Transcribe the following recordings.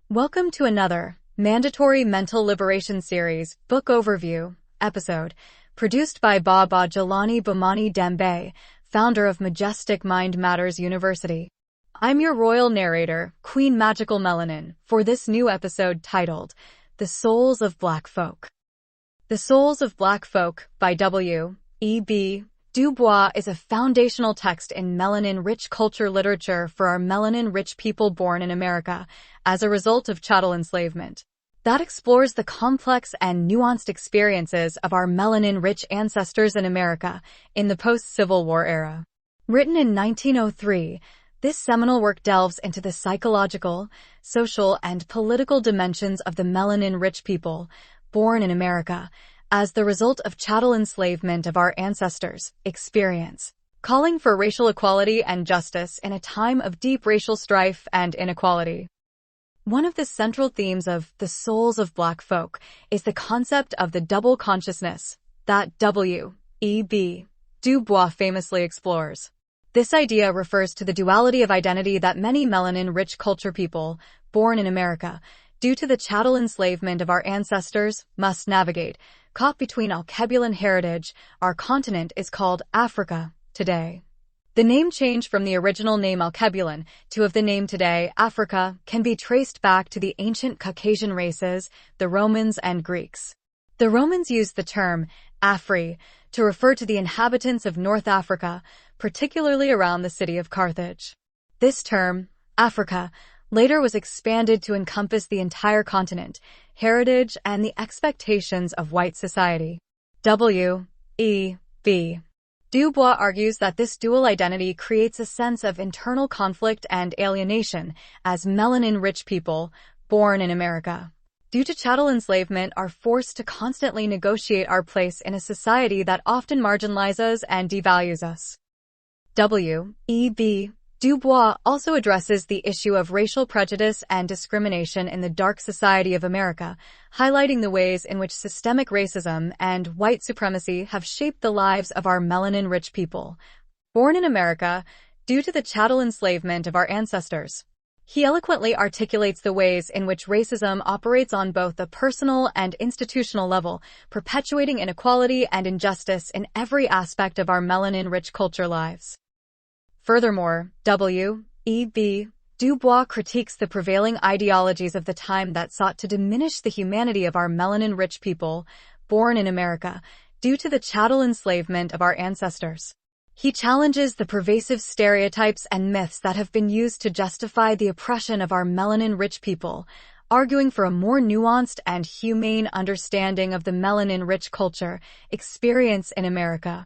Welcome to another mandatory mental liberation series book overview episode produced by Baba Jalani Bamani Dembe, founder of Majestic Mind Matters University. I'm your royal narrator, Queen Magical Melanin, for this new episode titled The Souls of Black Folk. The Souls of Black Folk by W.E.B. Du Bois is a foundational text in melanin-rich culture literature for our melanin-rich people born in America as a result of chattel enslavement that explores the complex and nuanced experiences of our melanin-rich ancestors in America in the post-Civil War era. Written in 1903, this seminal work delves into the psychological, social, and political dimensions of the melanin-rich people born in America as the result of chattel enslavement of our ancestors' experience, calling for racial equality and justice in a time of deep racial strife and inequality. One of the central themes of The Souls of Black Folk is the concept of the double consciousness that W.E.B. Du Bois famously explores. This idea refers to the duality of identity that many melanin-rich culture people born in America, due to the chattel enslavement of our ancestors, must navigate. Caught between Alkebulan heritage, our continent is called Africa today. The name change from the original name Alkebulan to of the name today, Africa, can be traced back to the ancient Caucasian races, the Romans and Greeks. The Romans used the term Afri to refer to the inhabitants of North Africa, particularly around the city of Carthage. This term, Africa, later was expanded to encompass the entire continent, heritage, and the expectations of white society. W.E.B. Du Bois argues that this dual identity creates a sense of internal conflict and alienation as melanin-rich people born in America, due to chattel enslavement, are forced to constantly negotiate our place in a society that often marginalizes and devalues us. W.E.B. Du Bois also addresses the issue of racial prejudice and discrimination in the dark society of America, highlighting the ways in which systemic racism and white supremacy have shaped the lives of our melanin-rich people born in America due to the chattel enslavement of our ancestors. He eloquently articulates the ways in which racism operates on both a personal and institutional level, perpetuating inequality and injustice in every aspect of our melanin-rich culture lives. Furthermore, W.E.B. Du Bois critiques the prevailing ideologies of the time that sought to diminish the humanity of our melanin-rich people born in America due to the chattel enslavement of our ancestors. He challenges the pervasive stereotypes and myths that have been used to justify the oppression of our melanin-rich people, arguing for a more nuanced and humane understanding of the melanin-rich culture experience in America.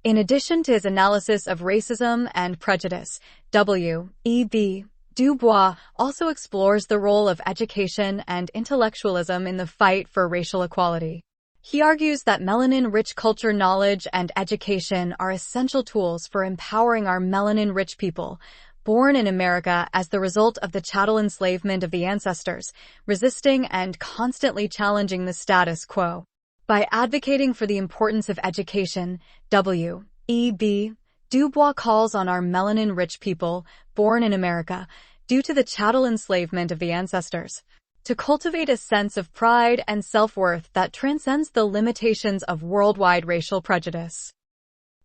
In addition to his analysis of racism and prejudice, W.E.B. Du Bois also explores the role of education and intellectualism in the fight for racial equality. He argues that melanin-rich culture knowledge and education are essential tools for empowering our melanin-rich people born in America as the result of the chattel enslavement of the ancestors, resisting and constantly challenging the status quo. By advocating for the importance of education, W.E.B. Du Bois calls on our melanin-rich people born in America due to the chattel enslavement of the ancestors to cultivate a sense of pride and self-worth that transcends the limitations of worldwide racial prejudice.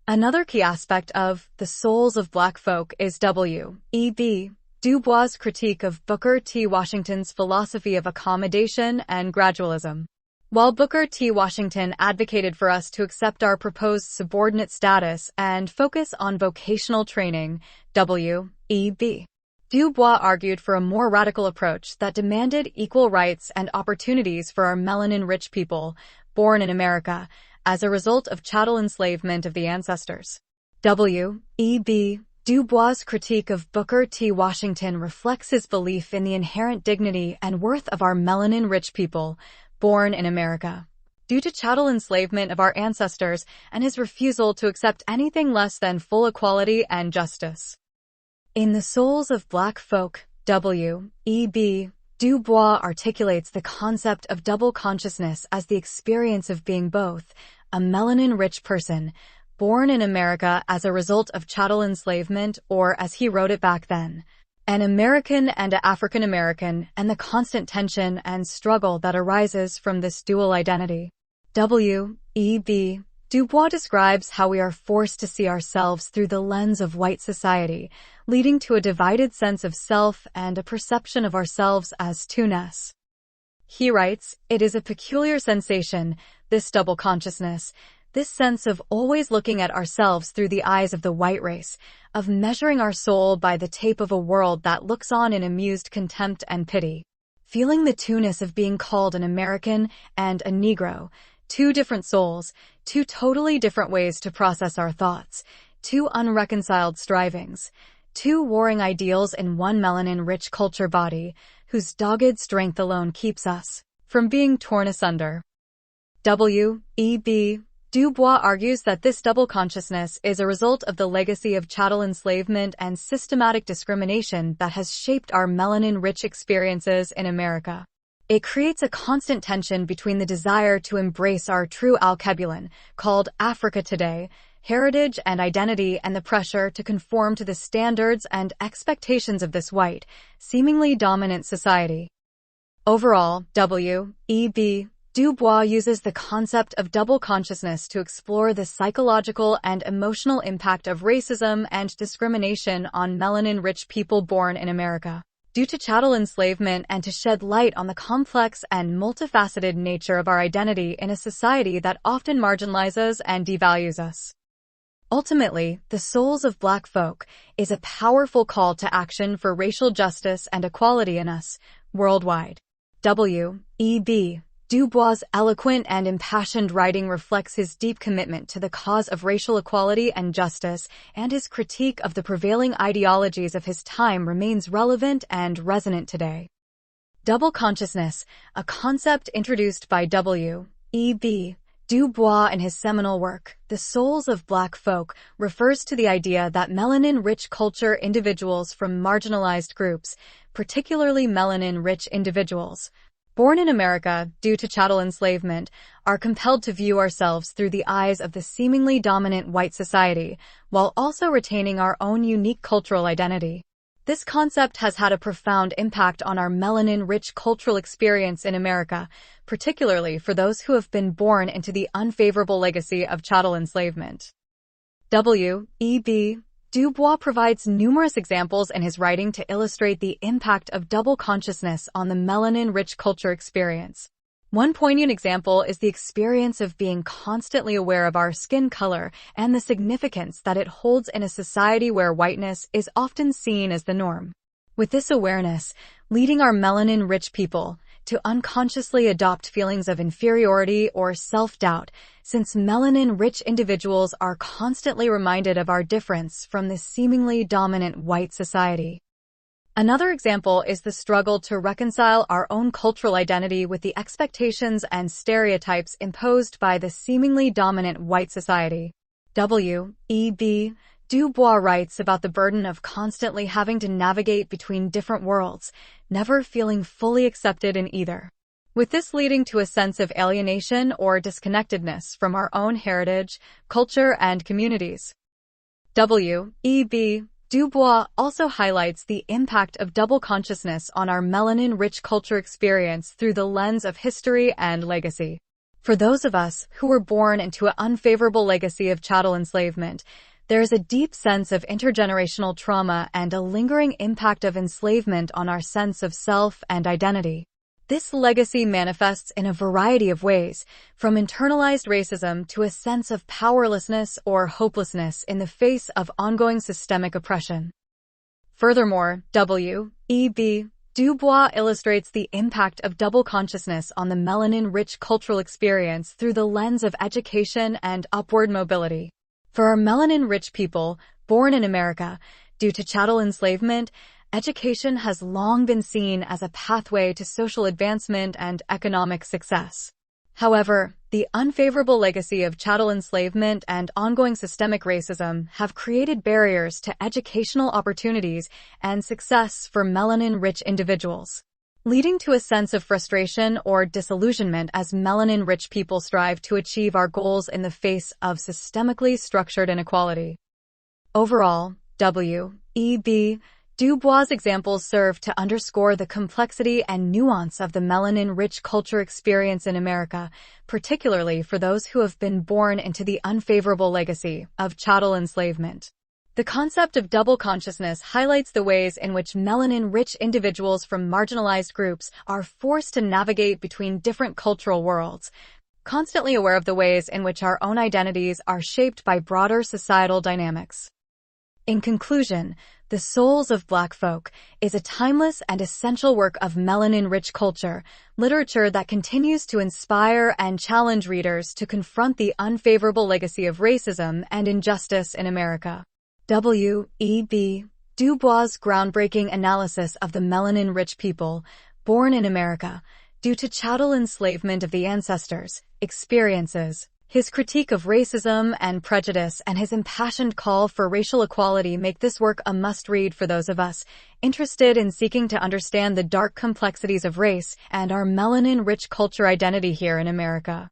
Another key aspect of The Souls of Black Folk is W.E.B. Du Bois' critique of Booker T. Washington's philosophy of accommodation and gradualism. While Booker T. Washington advocated for us to accept our proposed subordinate status and focus on vocational training, W.E.B. Du Bois argued for a more radical approach that demanded equal rights and opportunities for our melanin-rich people born in America as a result of chattel enslavement of the ancestors. W.E.B. Du Bois' critique of Booker T. Washington reflects his belief in the inherent dignity and worth of our melanin-rich people born in America due to chattel enslavement of our ancestors and his refusal to accept anything less than full equality and justice. In The Souls of Black Folk, W.E.B. Du Bois articulates the concept of double consciousness as the experience of being both a melanin-rich person born in America as a result of chattel enslavement, or as he wrote it back then, an American and an African American, and the constant tension and struggle that arises from this dual identity. W.E.B. Du Bois describes how we are forced to see ourselves through the lens of white society, leading to a divided sense of self and a perception of ourselves as two-ness. He writes, "It is a peculiar sensation, this double consciousness, this sense of always looking at ourselves through the eyes of the white race, of measuring our soul by the tape of a world that looks on in amused contempt and pity. Feeling the two-ness of being called an American and a Negro, two different souls, two totally different ways to process our thoughts, two unreconciled strivings, two warring ideals in one melanin-rich culture body, whose dogged strength alone keeps us from being torn asunder." W.E.B. Du Bois argues that this double consciousness is a result of the legacy of chattel enslavement and systematic discrimination that has shaped our melanin-rich experiences in America. It creates a constant tension between the desire to embrace our true alkebulan, called Africa today, heritage and identity, and the pressure to conform to the standards and expectations of this white, seemingly dominant society. Overall, W.E.B. Du Bois uses the concept of double consciousness to explore the psychological and emotional impact of racism and discrimination on melanin-rich people born in America due to chattel enslavement, and to shed light on the complex and multifaceted nature of our identity in a society that often marginalizes and devalues us. Ultimately, The Souls of Black Folk is a powerful call to action for racial justice and equality in us, worldwide. W.E.B. Du Bois' eloquent and impassioned writing reflects his deep commitment to the cause of racial equality and justice, and his critique of the prevailing ideologies of his time remains relevant and resonant today. Double consciousness, a concept introduced by W.E.B. Du Bois in his seminal work, The Souls of Black Folk, refers to the idea that melanin-rich culture individuals from marginalized groups, particularly melanin-rich individuals, born in America due to chattel enslavement, are compelled to view ourselves through the eyes of the seemingly dominant white society, while also retaining our own unique cultural identity. This concept has had a profound impact on our melanin-rich cultural experience in America, particularly for those who have been born into the unfavorable legacy of chattel enslavement. W.E.B. Du Bois provides numerous examples in his writing to illustrate the impact of double consciousness on the melanin-rich culture experience. One poignant example is the experience of being constantly aware of our skin color and the significance that it holds in a society where whiteness is often seen as the norm. With this awareness, leading our melanin-rich people to unconsciously adopt feelings of inferiority or self-doubt, since melanin-rich individuals are constantly reminded of our difference from this seemingly dominant white society. Another example is the struggle to reconcile our own cultural identity with the expectations and stereotypes imposed by the seemingly dominant white society. W.E.B. Du Bois writes about the burden of constantly having to navigate between different worlds, never feeling fully accepted in either, with this leading to a sense of alienation or disconnectedness from our own heritage, culture, and communities. W.E.B. Du Bois also highlights the impact of double consciousness on our melanin-rich culture experience through the lens of history and legacy. For those of us who were born into an unfavorable legacy of chattel enslavement, there is a deep sense of intergenerational trauma and a lingering impact of enslavement on our sense of self and identity. This legacy manifests in a variety of ways, from internalized racism to a sense of powerlessness or hopelessness in the face of ongoing systemic oppression. Furthermore, W.E.B. Du Bois illustrates the impact of double consciousness on the melanin-rich cultural experience through the lens of education and upward mobility. For our melanin-rich people, born in America, due to chattel enslavement, education has long been seen as a pathway to social advancement and economic success. However, the unfavorable legacy of chattel enslavement and ongoing systemic racism have created barriers to educational opportunities and success for melanin-rich individuals, leading to a sense of frustration or disillusionment as melanin-rich people strive to achieve our goals in the face of systemically structured inequality. Overall, W.E.B. Du Bois' examples serve to underscore the complexity and nuance of the melanin-rich culture experience in America, particularly for those who have been born into the unfavorable legacy of chattel enslavement. The concept of double consciousness highlights the ways in which melanin-rich individuals from marginalized groups are forced to navigate between different cultural worlds, constantly aware of the ways in which our own identities are shaped by broader societal dynamics. In conclusion, The Souls of Black Folk is a timeless and essential work of melanin-rich culture, literature that continues to inspire and challenge readers to confront the unfavorable legacy of racism and injustice in America. W.E.B. Du Bois' groundbreaking analysis of the melanin-rich people born in America due to chattel enslavement of the ancestors' experiences. His critique of racism and prejudice and his impassioned call for racial equality make this work a must-read for those of us interested in seeking to understand the dark complexities of race and our melanin-rich culture identity here in America.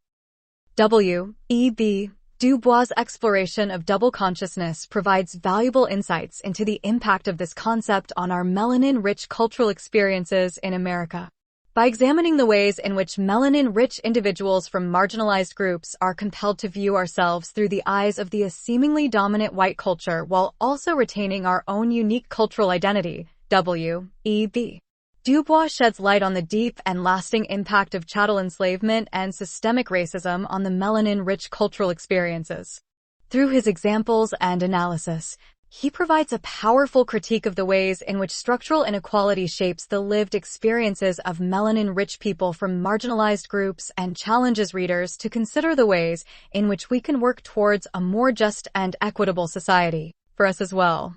W.E.B. Du Bois' exploration of double consciousness provides valuable insights into the impact of this concept on our melanin-rich cultural experiences in America. By examining the ways in which melanin-rich individuals from marginalized groups are compelled to view ourselves through the eyes of the seemingly dominant white culture while also retaining our own unique cultural identity, W.E.B. Du Bois sheds light on the deep and lasting impact of chattel enslavement and systemic racism on the melanin-rich cultural experiences. Through his examples and analysis, he provides a powerful critique of the ways in which structural inequality shapes the lived experiences of melanin-rich people from marginalized groups and challenges readers to consider the ways in which we can work towards a more just and equitable society for us as well.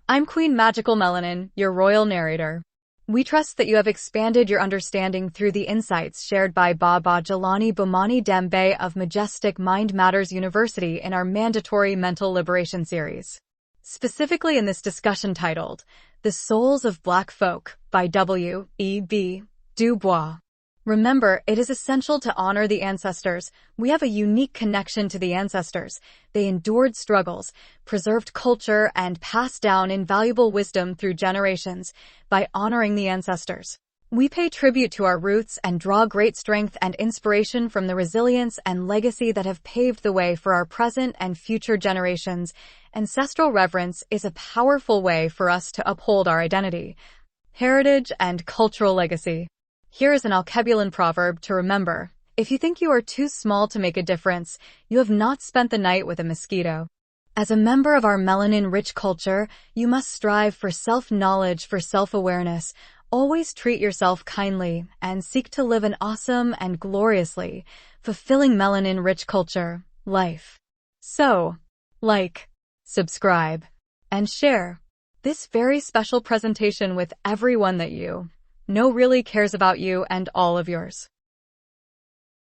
I'm Queen Magical Melanin, your royal narrator. We trust that you have expanded your understanding through the insights shared by Baba Jalani Bomani Dembe of Majestic Mind Matters University in our mandatory mental liberation series. Specifically in this discussion titled, The Souls of Black Folk by W.E.B. Du Bois. Remember, it is essential to honor the ancestors. We have a unique connection to the ancestors. They endured struggles, preserved culture, and passed down invaluable wisdom through generations. By honoring the ancestors, we pay tribute to our roots and draw great strength and inspiration from the resilience and legacy that have paved the way for our present and future generations. Ancestral reverence is a powerful way for us to uphold our identity, heritage, and cultural legacy. Here is an Alkebulan proverb to remember. If you think you are too small to make a difference, you have not spent the night with a mosquito. As a member of our melanin-rich culture, you must strive for self-knowledge, for self-awareness. Always treat yourself kindly and seek to live an awesome and gloriously fulfilling melanin-rich culture life. So, like, subscribe, and share this very special presentation with everyone that you know really cares about you and all of yours.